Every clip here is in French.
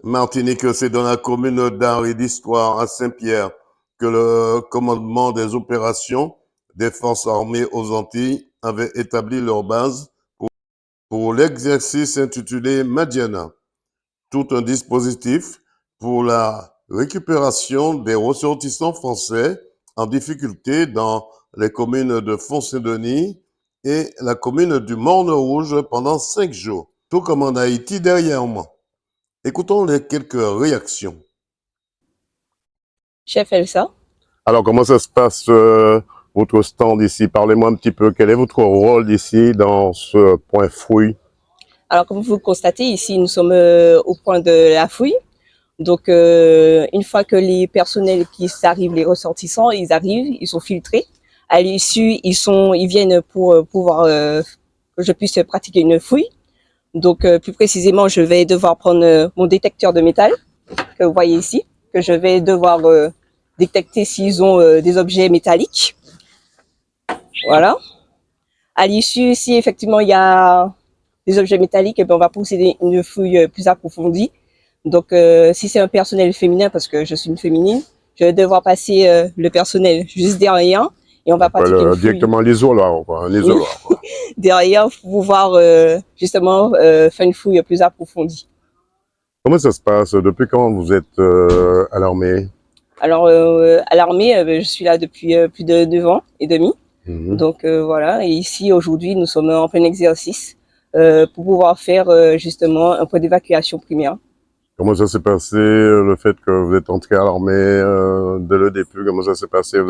Martinique, c'est dans la commune d'art et d'histoire à Saint-Pierre que le commandement des opérations des forces armées aux Antilles avait établi leur base pour l'exercice intitulé Madiana, tout un dispositif pour la récupération des ressortissants français en difficulté dans les communes de Font-Saint-Denis et la commune du Morne-Rouge pendant 5 jours, tout comme en Haïti derrière moi. Écoutons les quelques réactions. Chef Elsa. Alors, comment ça se passe, votre stand ici? Parlez-moi un petit peu. Quel est votre rôle ici dans ce point fruit? Alors, comme vous le constatez, ici, nous sommes au point de la fouille. Donc, une fois que les personnels qui arrivent, les ressortissants, ils arrivent, ils sont filtrés. À l'issue, ils viennent pour pouvoir que je puisse pratiquer une fouille. Donc, plus précisément, je vais devoir prendre mon détecteur de métal que vous voyez ici, que je vais devoir détecter s'ils ont des objets métalliques. Voilà. À l'issue, si effectivement il y a des objets métalliques, eh bien, on va procéder à une fouille plus approfondie. Donc, si c'est un personnel féminin, parce que je suis une féminine, je vais devoir passer le personnel juste derrière et on va pratiquer une fouille. Directement l'isoloir, quoi, un isoloir. Quoi. Derrière pour pouvoir justement faire une fouille plus approfondie. Comment ça se passe? Depuis quand vous êtes à l'armée? Alors, à l'armée, je suis là depuis plus de 9 ans et demi. Donc voilà, et ici aujourd'hui nous sommes en plein exercice pour pouvoir faire justement un point d'évacuation primaire. Comment ça s'est passé, le fait que vous êtes entré à l'armée dès le début? Comment ça s'est passé?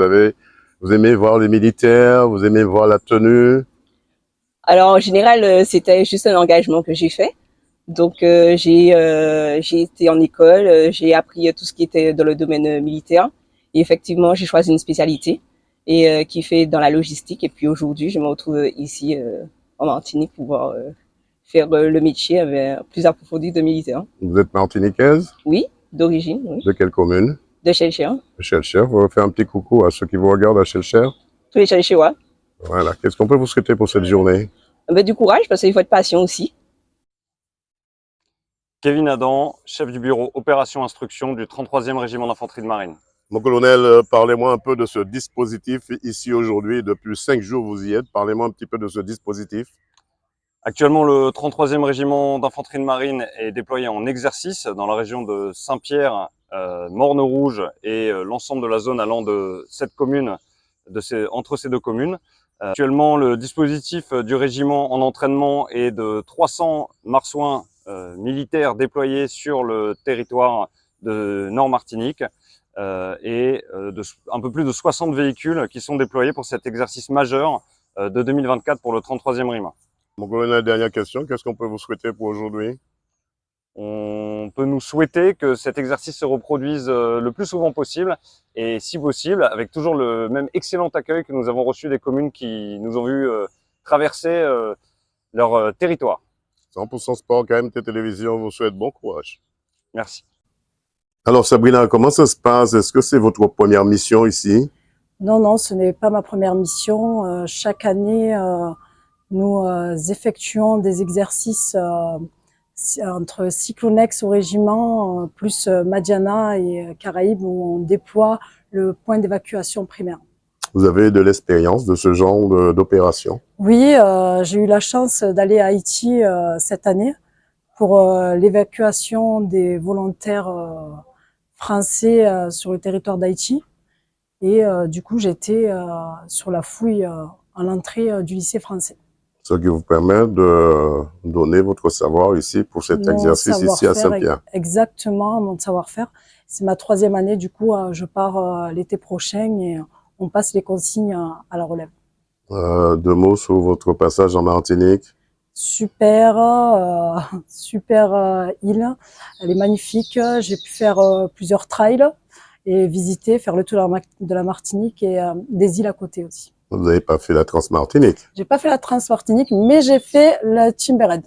Vous aimez voir les militaires? Vous aimez voir la tenue? Alors en général, c'était juste un engagement que j'ai fait. Donc j'ai été en école, j'ai appris tout ce qui était dans le domaine militaire. Et effectivement, j'ai choisi une spécialité et qui fait dans la logistique. Et puis aujourd'hui, je me retrouve ici en Martinique pour pouvoir faire le métier plus approfondi de militaire. Vous êtes martiniquaise? Oui, d'origine, oui. De quelle commune? De Chelcher. De Chelcher. Vous faire un petit coucou à ceux qui vous regardent à Chelcher. Tous les Chelcherois. Voilà. Qu'est-ce qu'on peut vous souhaiter pour cette journée? Du courage, parce qu'il faut être patient aussi. Kevin Adam, chef du bureau Opération Instruction du 33e Régiment d'Infanterie de Marine. Mon colonel, parlez-moi un peu de ce dispositif ici aujourd'hui. Depuis 5 jours, vous y êtes. Parlez-moi un petit peu de ce dispositif. Actuellement, le 33e Régiment d'Infanterie de Marine est déployé en exercice dans la région de Saint-Pierre, Morne-Rouge et l'ensemble de la zone allant de cette commune, entre ces deux communes. Actuellement, le dispositif du régiment en entraînement est de 300 marsouins militaires déployés sur le territoire de Nord-Martinique et un peu plus de 60 véhicules qui sont déployés pour cet exercice majeur de 2024 pour le 33e RIMA. Mon colonel, dernière question, qu'est-ce qu'on peut vous souhaiter pour aujourd'hui? On peut nous souhaiter que cet exercice se reproduise le plus souvent possible et si possible avec toujours le même excellent accueil que nous avons reçu des communes qui nous ont vu traverser leur territoire. 100% Sport, KMT Télévision vous souhaite bon courage. Merci. Alors Sabrina, comment ça se passe? Est-ce que c'est votre première mission ici? Non, non, ce n'est pas ma première mission. Chaque année, nous effectuons des exercices entre Cyclonex au régiment, plus Madiana et Caraïbes, où on déploie le point d'évacuation primaire. Vous avez de l'expérience de ce genre d'opération? Oui, j'ai eu la chance d'aller à Haïti cette année pour l'évacuation des volontaires français sur le territoire d'Haïti. Et du coup, j'étais sur la fouille à l'entrée du lycée français. Ce qui vous permet de donner votre savoir ici pour cet exercice ici à Saint-Pierre. Exactement, mon savoir-faire. C'est ma 3e année, du coup, je pars l'été prochain et on passe les consignes à la relève. 2 mots sur votre passage en Martinique. Super, super île. Elle est magnifique. J'ai pu faire plusieurs trails et visiter, faire le tour de la Martinique et des îles à côté aussi. Vous n'avez pas fait la Transmartinique? J'ai pas fait la Transmartinique, mais j'ai fait la Timbered.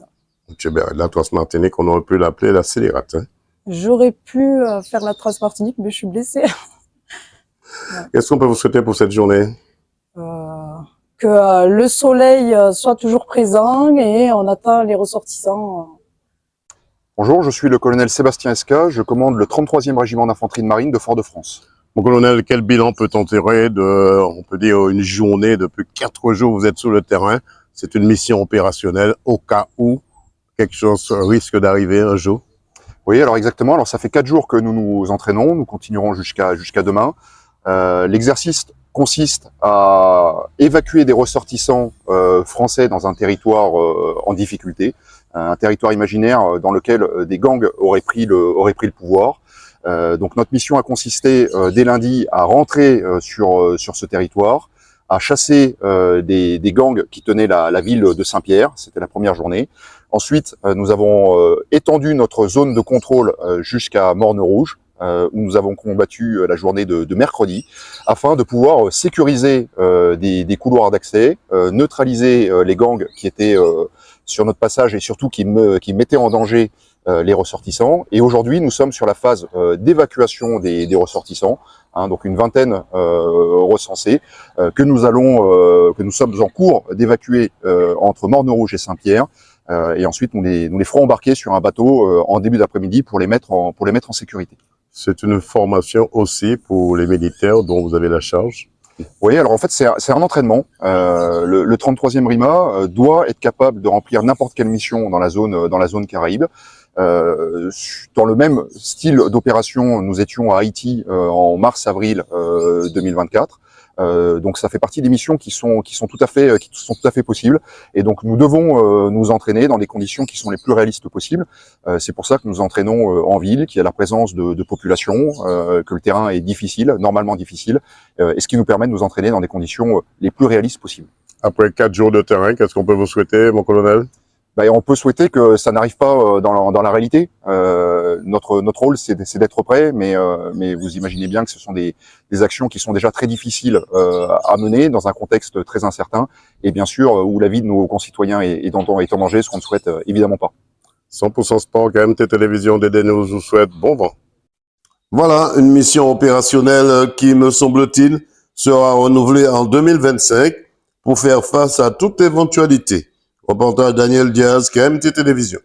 La Transmartinique, on aurait pu l'appeler la Scélérate. Hein? J'aurais pu faire la Transmartinique, mais je suis blessée. Ouais. Qu'est-ce qu'on peut vous souhaiter pour cette journée? Que le soleil soit toujours présent et on attend les ressortissants. Bonjour, je suis le colonel Sébastien Esca, je commande le 33e régiment d'infanterie de marine de Fort-de-France. Mon colonel, quel bilan peut-on tirer de, on peut dire, une journée, depuis 4 jours, vous êtes sur le terrain. C'est une mission opérationnelle au cas où quelque chose risque d'arriver un jour. Oui, alors exactement. Alors ça fait 4 jours que nous nous entraînons, nous continuerons jusqu'à demain. L'exercice consiste à évacuer des ressortissants français dans un territoire en difficulté, un territoire imaginaire dans lequel des gangs auraient pris le pouvoir. Donc notre mission a consisté dès lundi à rentrer sur ce territoire, à chasser des gangs qui tenaient la ville de Saint-Pierre. C'était la première journée. Ensuite, nous avons étendu notre zone de contrôle jusqu'à Morne-Rouge, où nous avons combattu la journée de mercredi, afin de pouvoir sécuriser des couloirs d'accès, neutraliser les gangs qui étaient sur notre passage et surtout qui mettaient en danger les ressortissants. Et aujourd'hui, nous sommes sur la phase d'évacuation des ressortissants, donc une vingtaine recensés, que nous sommes en cours d'évacuer entre Morne-Rouge et Saint-Pierre. Et ensuite, nous les ferons embarquer sur un bateau en début d'après-midi pour les mettre en sécurité. C'est une formation aussi pour les militaires dont vous avez la charge. Oui, alors en fait, c'est un entraînement. Le 33e RIMA doit être capable de remplir n'importe quelle mission dans la zone Caraïbe. Dans le même style d'opération, nous étions à Haïti en mars-avril 2024. Donc ça fait partie des missions qui sont tout à fait possibles, et donc nous devons nous entraîner dans des conditions qui sont les plus réalistes possibles. C'est pour ça que nous entraînons en ville, qu'il y a la présence de population, que le terrain est difficile, normalement difficile, et ce qui nous permet de nous entraîner dans des conditions les plus réalistes possibles. Après 4 jours de terrain, qu'est-ce qu'on peut vous souhaiter, mon colonel? On peut souhaiter que ça n'arrive pas dans la réalité. Notre rôle, c'est d'être prêt, mais vous imaginez bien que ce sont des actions qui sont déjà très difficiles à mener dans un contexte très incertain, et bien sûr où la vie de nos concitoyens est en danger, ce qu'on ne souhaite évidemment pas. 100% Sport, KMT Télévision, Dédé News vous souhaite bon vent. Voilà une mission opérationnelle qui, me semble-t-il, sera renouvelée en 2025 pour faire face à toute éventualité. Reportage Daniel Diaz, KMT Télévision.